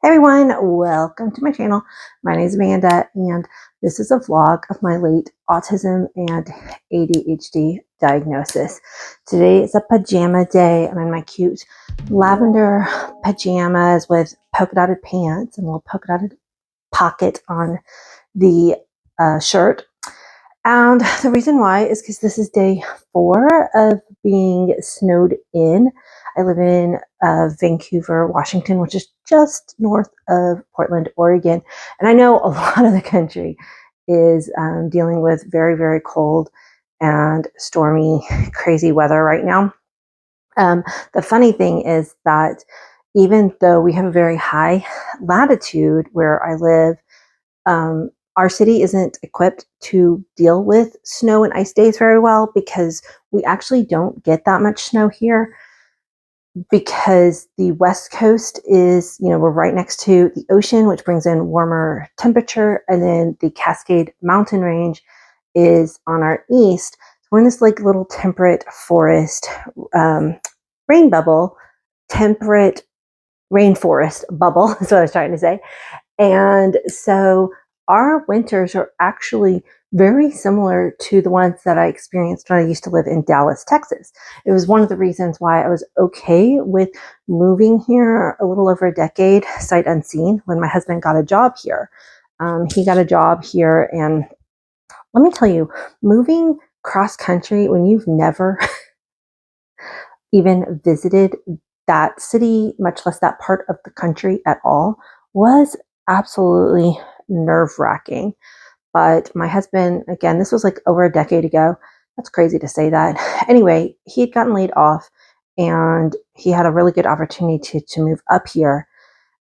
Hey everyone, welcome to my channel. My name is Amanda and this is a vlog of my late autism and ADHD diagnosis. Today is a pajama day. I'm in my cute lavender pajamas with polka dotted pants and a little polka dotted pocket on the shirt. And the reason why is because this is day 4 of being snowed in. I live in Vancouver, Washington, which is just north of Portland, Oregon. And I know a lot of the country is dealing with very, very cold and stormy, crazy weather right now. The funny thing is that even though we have a very high latitude where I live, our city isn't equipped to deal with snow and ice days very well because we actually don't get that much snow here because the West Coast is, we're right next to the ocean, which brings in warmer temperature. And then the Cascade Mountain Range is on our east. So we're in this like little temperate forest rain bubble, temperate rainforest bubble is what I was trying to say. And so our winters are actually very similar to the ones that I experienced when I used to live in Dallas, Texas. It was one of the reasons why I was okay with moving here a little over a decade, sight unseen, when my husband got a job here. He got a job here, and let me tell you, moving cross country when you've never even visited that city, much less that part of the country at all, was absolutely nerve-wracking. But my husband, again, this was like over a decade ago. That's crazy to say that. Anyway, he had gotten laid off and he had a really good opportunity to move up here.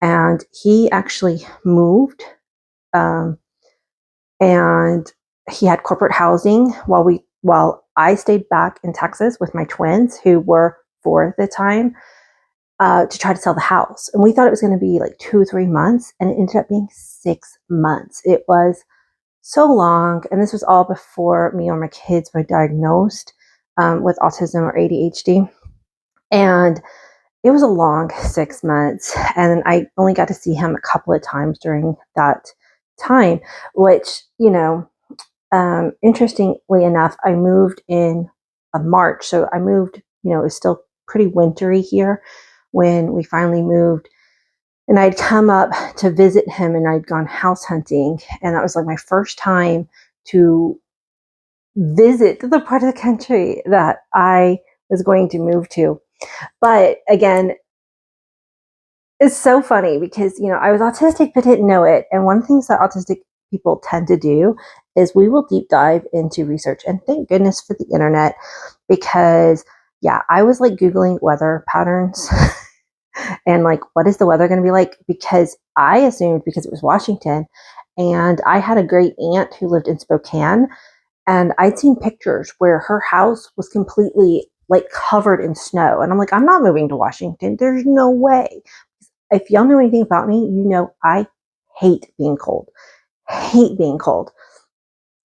And he actually moved and he had corporate housing while I stayed back in Texas with my twins, who were 4 at the time, to try to sell the house. And we thought it was going to be like 2 or 3 months, and it ended up being 6 months. It was so long, and this was all before me or my kids were diagnosed with autism or ADHD. And it was a long 6 months, and I only got to see him a couple of times during that time, which, interestingly enough, I moved in March. So I moved, it was still pretty wintry here when we finally moved. And I'd come up to visit him and I'd gone house hunting. And that was like my first time to visit the part of the country that I was going to move to. But again, it's so funny because, I was autistic but didn't know it. And one of the things that autistic people tend to do is we will deep dive into research. And thank goodness for the internet, because I was like Googling weather patterns and like, what is the weather going to be like? Because I assumed, because it was Washington, and I had a great aunt who lived in Spokane, and I'd seen pictures where her house was completely like covered in snow. And I'm like, I'm not moving to Washington. There's no way. If y'all know anything about me, I hate being cold.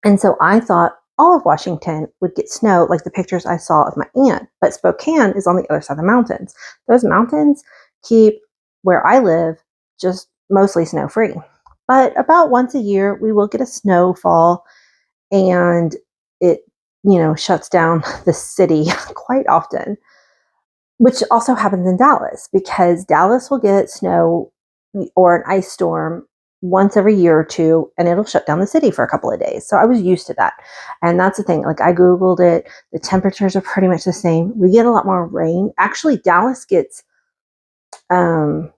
And so I thought all of Washington would get snow like the pictures I saw of my aunt. But Spokane is on the other side of the mountains. Those mountains keep where I live just mostly snow-free. But about once a year, we will get a snowfall, and it, shuts down the city quite often, which also happens in Dallas, because Dallas will get snow or an ice storm once every year or two, and it'll shut down the city for a couple of days. So I was used to that. And that's the thing. Like, I Googled it. The temperatures are pretty much the same. We get a lot more rain. Actually, Dallas gets, I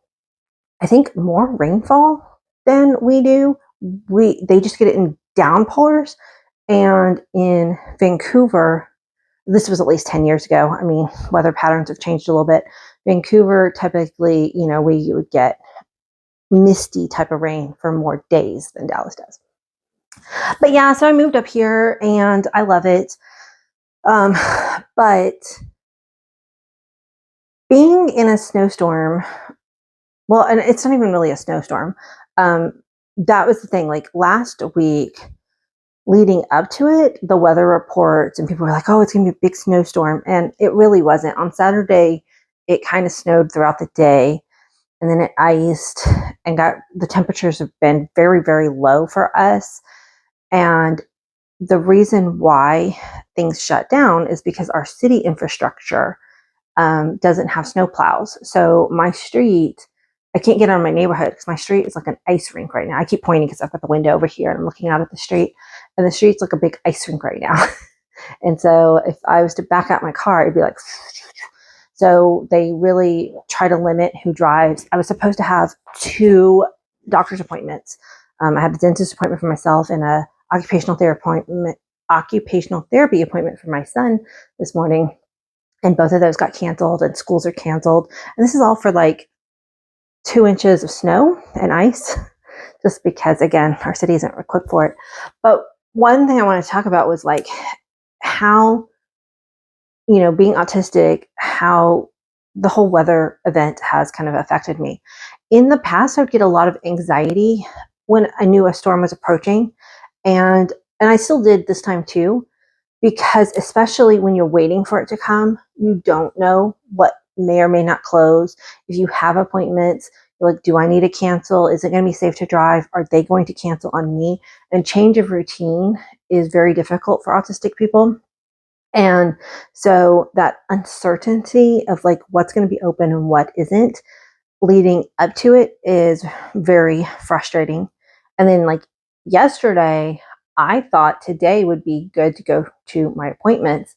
think, more rainfall than we do. They just get it in downpours. And in Vancouver, this was at least 10 years ago. I mean, weather patterns have changed a little bit. Vancouver, typically, we would get misty type of rain for more days than Dallas does. But so I moved up here and I love it. But being in a snowstorm, well, and it's not even really a snowstorm. That was the thing. Like last week, leading up to it, the weather reports and people were like, oh, it's going to be a big snowstorm. And it really wasn't. On Saturday, it kind of snowed throughout the day, and then it iced. and the temperatures have been very, very low for us. And the reason why things shut down is because our city infrastructure doesn't have snow plows. So my street, I can't get out of my neighborhood because my street is like an ice rink right now. I keep pointing because I've got the window over here and I'm looking out at the street, and the street's like a big ice rink right now. And so if I was to back out my car, it'd be like, so they really try to limit who drives. I was supposed to have 2 doctor's appointments. I had a dentist appointment for myself and a occupational therapy appointment for my son this morning. And both of those got canceled, and schools are canceled. And this is all for like 2 inches of snow and ice, just because, again, our city isn't equipped for it. But one thing I want to talk about was like how, being autistic, how the whole weather event has kind of affected me. In the past, I would get a lot of anxiety when I knew a storm was approaching. And I still did this time too, because especially when you're waiting for it to come, you don't know what may or may not close. If you have appointments, you're like, do I need to cancel? Is it going to be safe to drive? Are they going to cancel on me? And change of routine is very difficult for autistic people. And so that uncertainty of like what's going to be open and what isn't leading up to it is very frustrating. And then like yesterday, I thought today would be good to go to my appointments.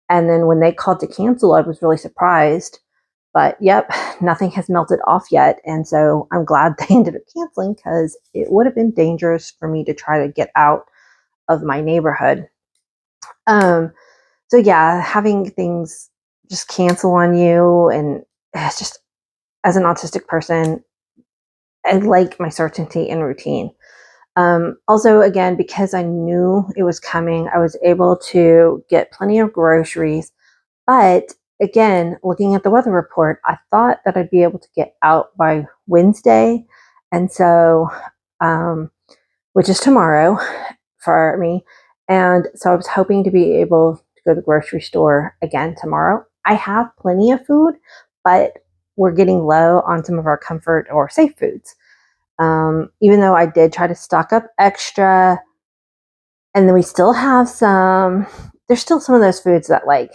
And then when they called to cancel, I was really surprised. But yep, nothing has melted off yet. And so I'm glad they ended up canceling, because it would have been dangerous for me to try to get out of my neighborhood. So yeah, having things just cancel on you, and it's just, as an autistic person, I like my certainty and routine. Also, again, because I knew it was coming, I was able to get plenty of groceries. But again, looking at the weather report, I thought that I'd be able to get out by Wednesday. And so, which is tomorrow for me. And so I was hoping to be able to go to the grocery store again tomorrow. I have plenty of food, but we're getting low on some of our comfort or safe foods. Even though I did try to stock up extra, and then we still have there's still some of those foods that like,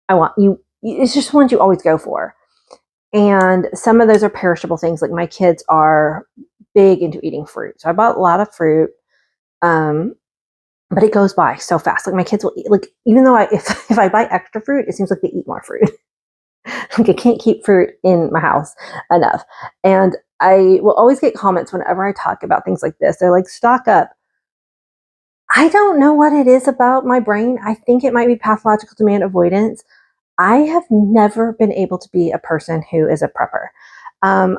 I want you, it's just ones you always go for. And some of those are perishable things. Like my kids are big into eating fruit. So I bought a lot of fruit. But it goes by so fast. Like my kids will eat, like, even though if I buy extra fruit, it seems like they eat more fruit. Like I can't keep fruit in my house enough. And I will always get comments whenever I talk about things like this. They're like, stock up. I don't know what it is about my brain. I think it might be pathological demand avoidance. I have never been able to be a person who is a prepper. I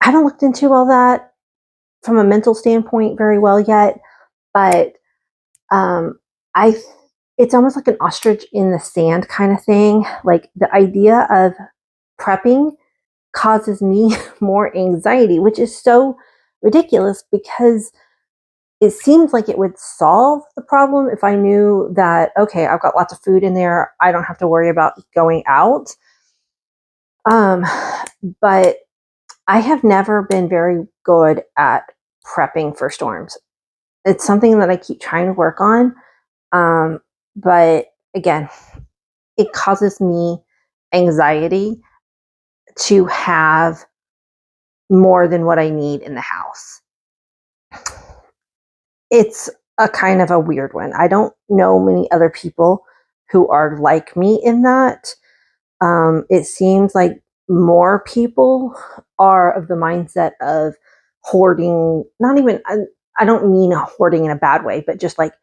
haven't looked into all that from a mental standpoint very well yet, but I it's almost like an ostrich in the sand kind of thing. Like the idea of prepping causes me more anxiety, which is so ridiculous, because it seems like it would solve the problem if I knew that, okay, I've got lots of food in there, I don't have to worry about going out. But I have never been very good at prepping for storms. It's something that I keep trying to work on. But again, it causes me anxiety to have more than what I need in the house. It's a kind of a weird one. I don't know many other people who are like me in that. It seems like more people are of the mindset of hoarding, not even, I don't mean hoarding in a bad way, but just like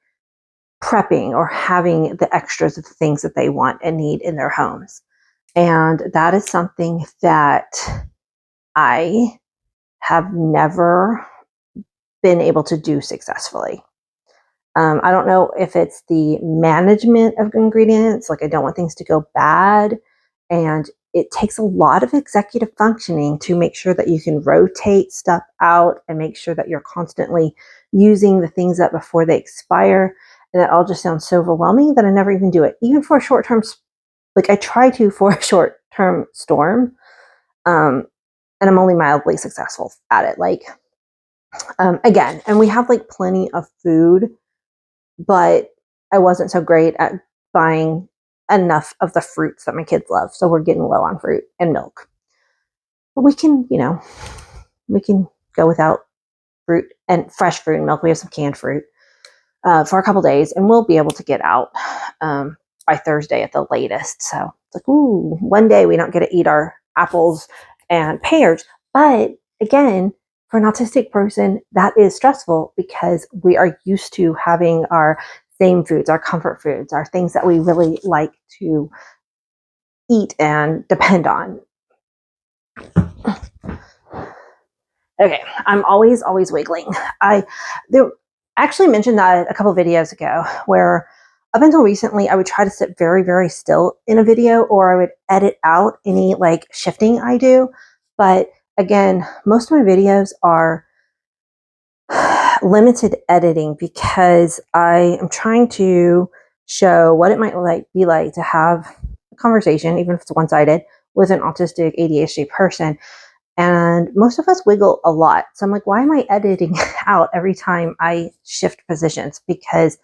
prepping or having the extras of the things that they want and need in their homes. And that is something that I have never been able to do successfully. I don't know if it's the management of ingredients, like I don't want things to go bad. And it takes a lot of executive functioning to make sure that you can rotate stuff out and make sure that you're constantly using the things up before they expire. And that all just sounds so overwhelming that I never even do it. Even for a short term, like I try to for a short term storm. and I'm only mildly successful at it. Like, again, and we have like plenty of food, but I wasn't so great at buying enough of the fruits that my kids love. So we're getting low on fruit and milk. But we can, we can go without fruit and fresh fruit and milk. We have some canned fruit for a couple days, and we'll be able to get out by Thursday at the latest. So it's like, ooh, one day we don't get to eat our apples and pears. But again, for an autistic person, that is stressful because we are used to having our same foods, our comfort foods, our things that we really like to eat and depend on. Okay, I'm always wiggling. I actually mentioned that a couple videos ago where up until recently I would try to sit very, very still in a video, or I would edit out any like shifting I do. But again, most of my videos are limited editing because I am trying to show what it might be like to have a conversation, even if it's one-sided, with an autistic ADHD person. And most of us wiggle a lot. So I'm like, why am I editing out every time I shift positions? Because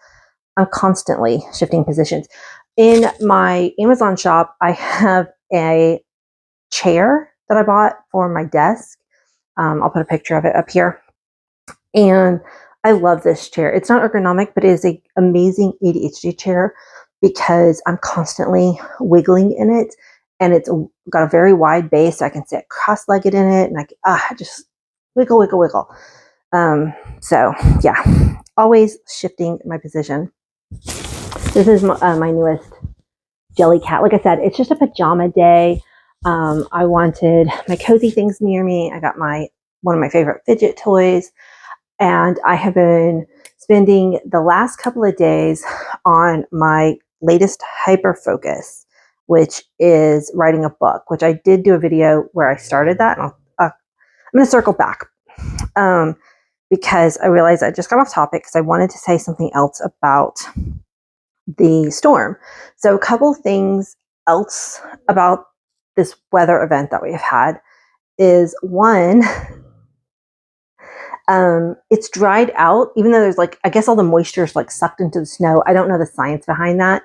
I'm constantly shifting positions. In my Amazon shop, I have a chair that I bought for my desk. I'll put a picture of it up here. And I love this chair. It's not ergonomic, but it is an amazing ADHD chair because I'm constantly wiggling in it. And it's got a very wide base. So I can sit cross-legged in it, and I just wiggle, wiggle, wiggle. So yeah, always shifting my position. This is my newest jelly cat. Like I said, it's just a pajama day. I wanted my cozy things near me. I got one of my favorite fidget toys, and I have been spending the last couple of days on my latest hyperfocus, which is writing a book, which I did do a video where I started that. And I'm going to circle back because I realized I just got off topic because I wanted to say something else about the storm. So a couple things else about this weather event that we have had is one, it's dried out, even though there's I guess all the moisture is sucked into the snow. I don't know the science behind that.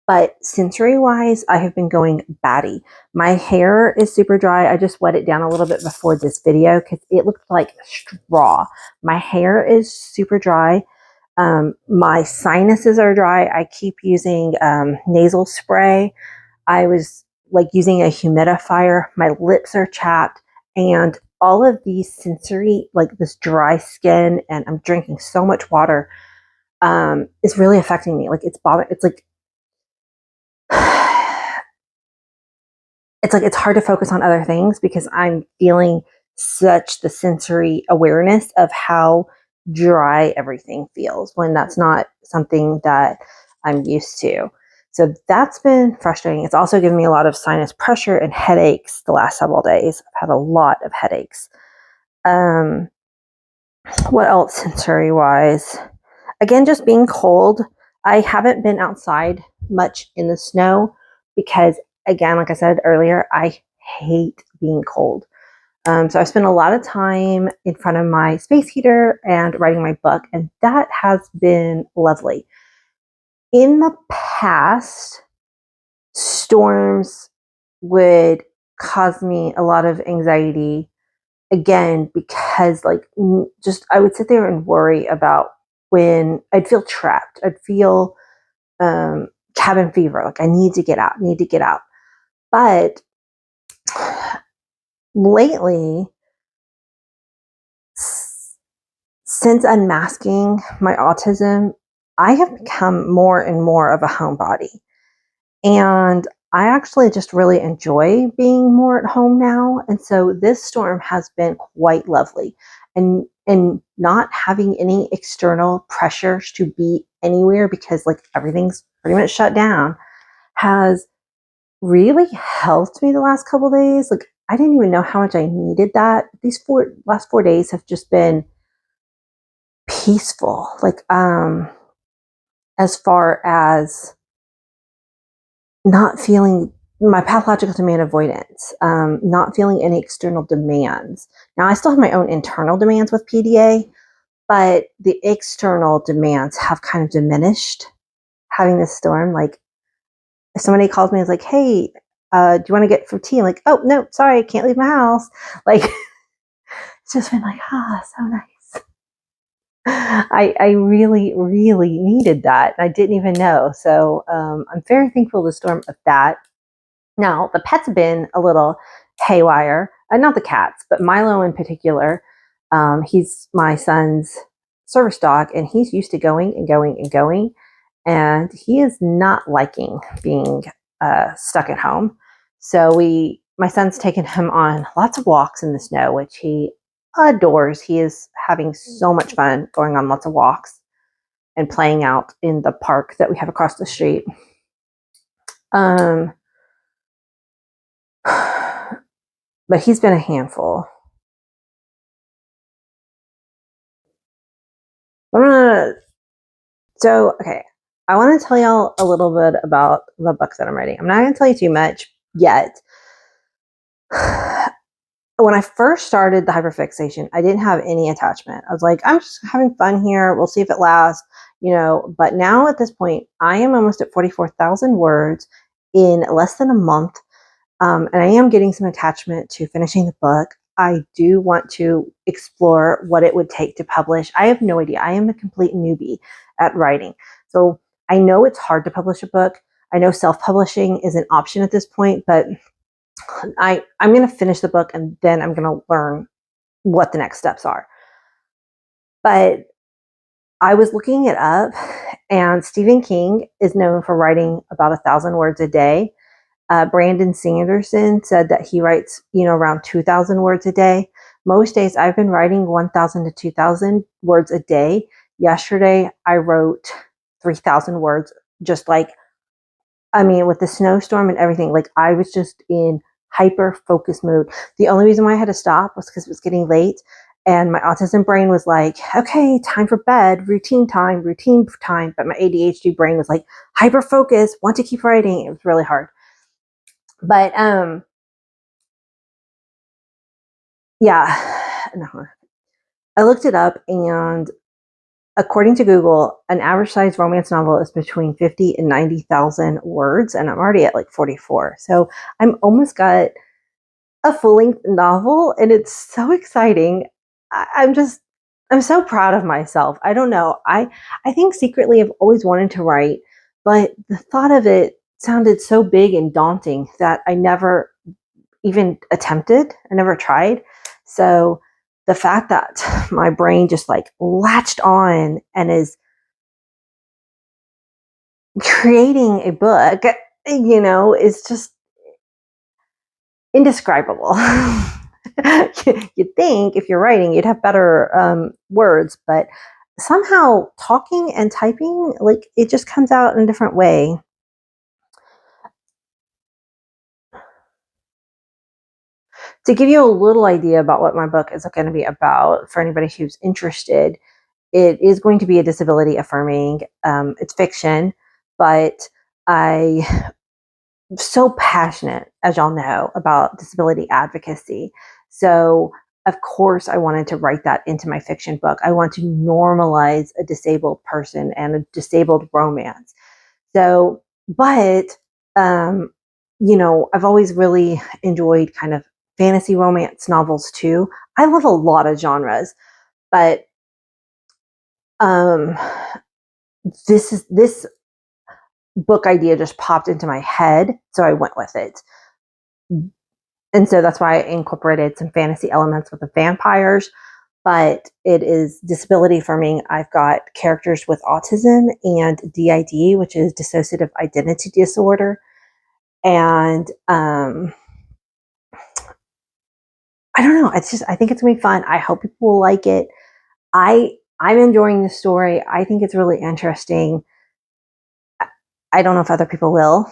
But sensory wise, I have been going batty. My hair is super dry. I just wet it down a little bit before this video because it looked like straw. My hair is super dry. My sinuses are dry. I keep using nasal spray. I was using a humidifier. My lips are chapped, and all of these sensory, this dry skin, and I'm drinking so much water, is really affecting me. It's hard to focus on other things because I'm feeling such the sensory awareness of how dry everything feels when that's not something that I'm used to. So that's been frustrating. It's also given me a lot of sinus pressure and headaches the last several days. I've had a lot of headaches. What else sensory wise? Again, just being cold. I haven't been outside much in the snow because, again, like I said earlier, I hate being cold. So I spent a lot of time in front of my space heater and writing my book, and that has been lovely. In the past, storms would cause me a lot of anxiety, again, because I would sit there and worry about when I'd feel trapped. I'd feel cabin fever. I need to get out, need to get out. But lately, since unmasking my autism, I have become more and more of a homebody. And I actually just really enjoy being more at home now. And so this storm has been quite lovely. And not having any external pressures to be anywhere because everything's pretty much shut down has really helped me the last couple days. I didn't even know how much I needed that. These last 4 days have just been peaceful. As far as not feeling my pathological demand avoidance, not feeling any external demands. Now, I still have my own internal demands with PDA, but the external demands have kind of diminished having this storm. Like, if somebody calls me and is like, hey, do you want to get for tea? I'm like, oh, no, sorry, I can't leave my house. Like, it's just been like, so nice. I really, really needed that. I didn't even know. So I'm very thankful to the storm of that. Now, the pets have been a little haywire. Not the cats, but Milo in particular. He's my son's service dog, and he's used to going and going and going. And he is not liking being stuck at home. So my son's taken him on lots of walks in the snow, which he adores. He is having so much fun going on lots of walks and playing out in the park that we have across the street. But he's been a handful. So, okay, I want to tell y'all a little bit about the book that I'm writing. I'm not going to tell you too much yet. When I first started the hyperfixation, I didn't have any attachment. I was like, I'm just having fun here. We'll see if it lasts, But now at this point, I am almost at 44,000 words in less than a month. And I am getting some attachment to finishing the book. I do want to explore what it would take to publish. I have no idea. I am a complete newbie at writing. So I know it's hard to publish a book. I know self-publishing is an option at this point, but I'm going to finish the book and then I'm going to learn what the next steps are. But I was looking it up, and Stephen King is known for writing about 1,000 words a day. Brandon Sanderson said that he writes, around 2,000 words a day. Most days I've been writing 1,000 to 2,000 words a day. Yesterday I wrote 3,000 words, with the snowstorm and everything. Like, I was just in hyper focus mode. The only reason why I had to stop was because it was getting late, and my autism brain was like, okay, time for bed, routine time. But my ADHD brain was like, hyper focus, want to keep writing. It was really hard. But yeah, no. I looked it up, and according to Google, an average size romance novel is between 50 and 90,000 words, and I'm already at like 44. So I'm almost got a full-length novel, and it's so exciting. I'm so proud of myself. I don't know. I think secretly I've always wanted to write, but the thought of it sounded so big and daunting that I never even attempted. I never tried. So the fact that my brain just like latched on and is creating a book, is just indescribable. You'd think if you're writing, you'd have better words, but somehow talking and typing, like, it just comes out in a different way. To give you a little idea about what my book is going to be about, for anybody who's interested, it is going to be a disability affirming. It's fiction, but I'm so passionate, as y'all know, about disability advocacy. So of course I wanted to write that into my fiction book. I want to normalize a disabled person and a disabled romance. So, but, I've always really enjoyed kind of fantasy romance novels too. I love a lot of genres, but this book idea just popped into my head, so I went with it. And so that's why I incorporated some fantasy elements with the vampires, but it is disability affirming. I've got characters with autism and DID, which is dissociative identity disorder. And I don't know. I think it's gonna be fun. I hope people will like it. I'm enjoying the story. I think it's really interesting. I don't know if other people will.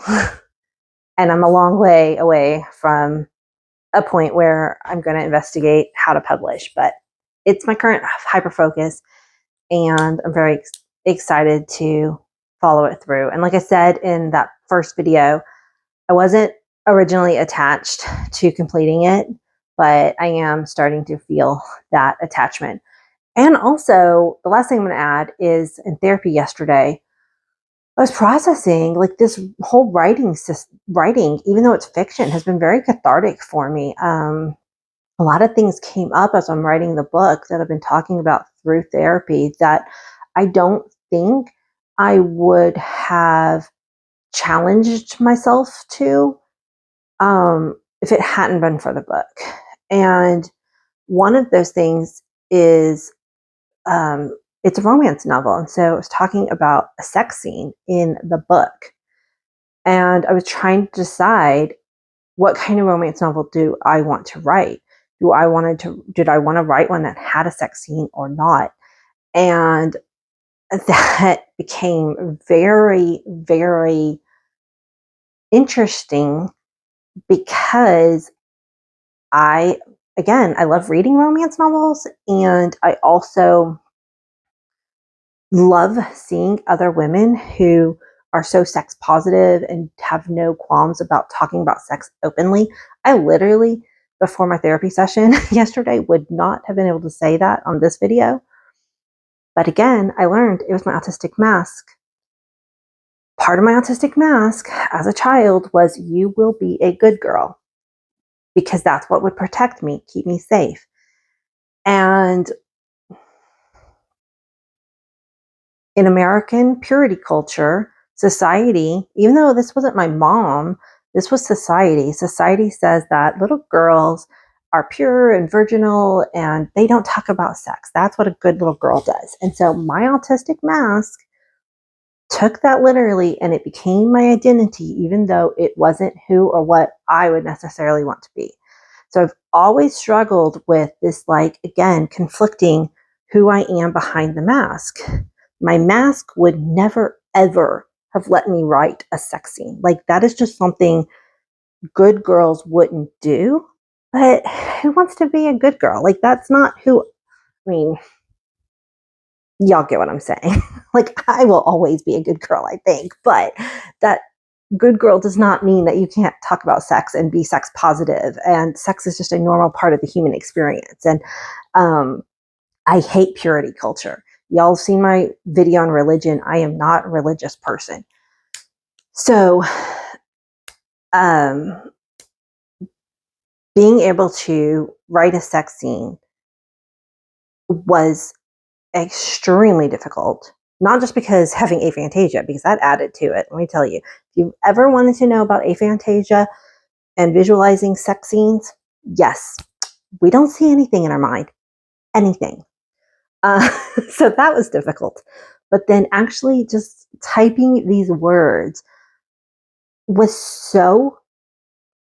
And I'm a long way away from a point where I'm going to investigate how to publish, but it's my current hyper focus, and I'm very excited to follow it through. And like I said in that first video, I wasn't originally attached to completing it, but I am starting to feel that attachment. And also, the last thing I'm going to add is in therapy yesterday, I was processing like this whole writing, even though it's fiction, has been very cathartic for me. A lot of things came up as I'm writing the book that I've been talking about through therapy that I don't think I would have challenged myself to if it hadn't been for the book. And one of those things is it's a romance novel. And so I was talking about a sex scene in the book. And I was trying to decide what kind of romance novel do I want to write? Did I want to write one that had a sex scene or not? And that became very, very interesting because I love reading romance novels, and I also love seeing other women who are so sex positive and have no qualms about talking about sex openly. I literally, before my therapy session yesterday, would not have been able to say that on this video. But again, I learned it was my autistic mask. Part of my autistic mask as a child was you will be a good girl because that's what would protect me, keep me safe. And in American purity culture, society, even though this wasn't my mom, this was society. Society says that little girls are pure and virginal and they don't talk about sex. That's what a good little girl does. And so my autistic mask took that literally and it became my identity, even though it wasn't who or what I would necessarily want to be. So I've always struggled with this, like, again, conflicting who I am behind the mask. My mask would never, ever have let me write a sex scene. Like, that is just something good girls wouldn't do. But who wants to be a good girl? Like, that's not who, I mean, y'all get what I'm saying. Like, I will always be a good girl, I think. But that good girl does not mean that you can't talk about sex and be sex positive. And sex is just a normal part of the human experience. And I hate purity culture. Y'all have seen my video on religion. I am not a religious person. So being able to write a sex scene was extremely difficult. Not just because having aphantasia, because that added to it. Let me tell you, if you've ever wanted to know about aphantasia and visualizing sex scenes, yes, we don't see anything in our mind. Anything. So that was difficult. But then actually just typing these words was so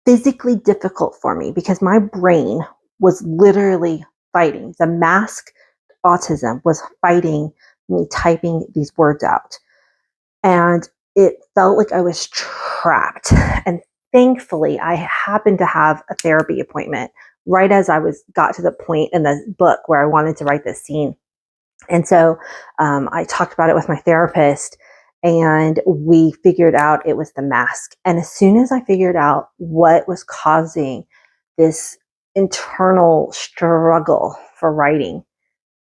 physically difficult for me because my brain was literally fighting. The mask autism was fighting me typing these words out. And it felt like I was trapped. And thankfully, I happened to have a therapy appointment right as I got to the point in the book where I wanted to write this scene. And so I talked about it with my therapist, and we figured out it was the mask. And as soon as I figured out what was causing this internal struggle for writing,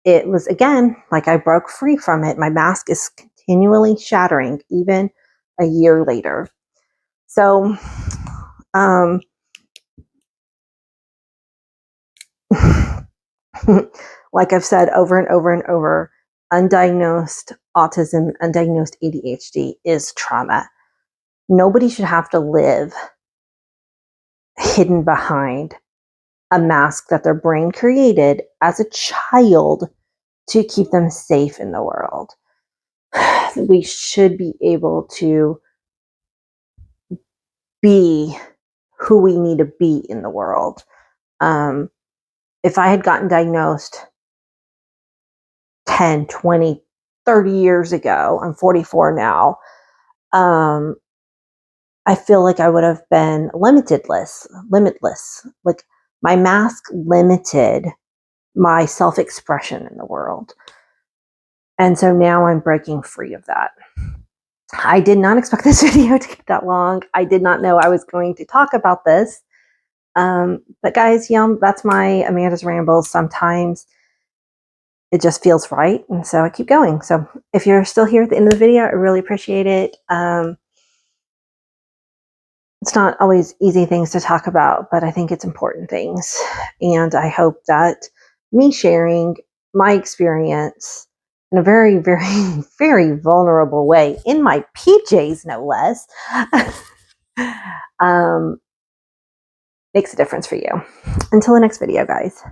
it was, again, like I broke free from it. My mask is continually shattering, even a year later. So, like I've said over and over and over, undiagnosed autism, undiagnosed ADHD is trauma. Nobody should have to live hidden behind a mask that their brain created as a child to keep them safe in the world. We should be able to be who we need to be in the world. If I had gotten diagnosed 10, 20, 30 years ago, I'm 44 now, I feel like I would have been limitless. Like, my mask limited my self-expression in the world. And so now I'm breaking free of that. I did not expect this video to get that long. I did not know I was going to talk about this. But guys, that's my Amanda's Rambles. Sometimes it just feels right, and so I keep going. So if you're still here at the end of the video, I really appreciate it. It's not always easy things to talk about, but I think it's important things. And I hope that me sharing my experience in a very, very, very vulnerable way, in my PJs, no less, makes a difference for you. Until the next video, guys.